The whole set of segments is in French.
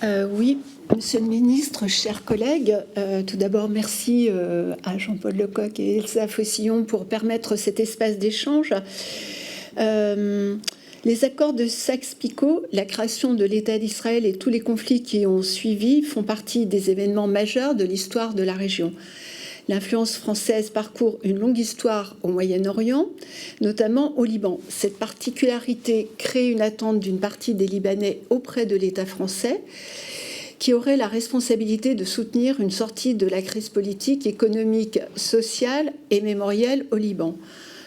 Oui, Monsieur le Ministre, chers collègues, tout d'abord merci à Jean-Paul Lecoq et Elsa Fossillon pour permettre cet espace d'échange. Les accords de Sykes-Picot, la création de l'État d'Israël et tous les conflits qui ont suivi font partie des événements majeurs de l'histoire de la région. L'influence française parcourt une longue histoire au Moyen-Orient, notamment au Liban. Cette particularité crée une attente d'une partie des Libanais auprès de l'État français, qui aurait la responsabilité de soutenir une sortie de la crise politique, économique, sociale et mémorielle au Liban.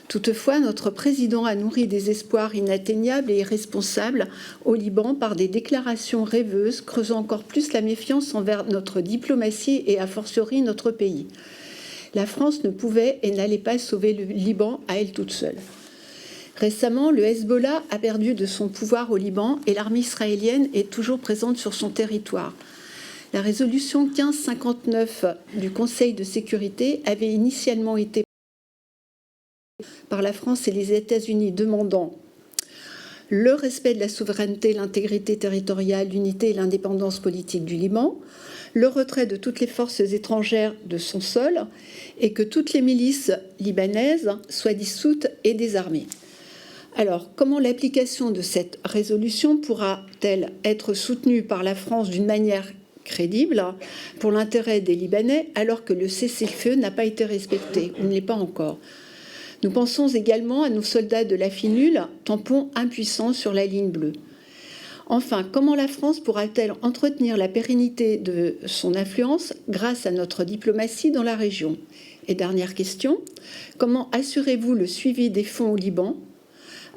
Toutefois, notre président a nourri des espoirs inatteignables et irresponsables au Liban par des déclarations rêveuses, creusant encore plus la méfiance envers notre diplomatie et a fortiori notre pays. La France ne pouvait et n'allait pas sauver le Liban à elle toute seule. Récemment, le Hezbollah a perdu de son pouvoir au Liban et l'armée israélienne est toujours présente sur son territoire. La résolution 1559 du Conseil de sécurité avait initialement été par la France et les États-Unis demandant le respect de la souveraineté, l'intégrité territoriale, l'unité et l'indépendance politique du Liban, le retrait de toutes les forces étrangères de son sol et que toutes les milices libanaises soient dissoutes et désarmées. Alors, comment l'application de cette résolution pourra-t-elle être soutenue par la France d'une manière crédible pour l'intérêt des Libanais alors que le cessez-le-feu n'a pas été respecté ou ne l'est pas encore ? Nous pensons également à nos soldats de la FINUL, tampons impuissants sur la ligne bleue. Enfin, comment la France pourra-t-elle entretenir la pérennité de son influence grâce à notre diplomatie dans la région ? Et dernière question, comment assurez-vous le suivi des fonds au Liban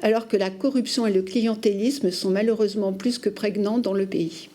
alors que la corruption et le clientélisme sont malheureusement plus que prégnants dans le pays ?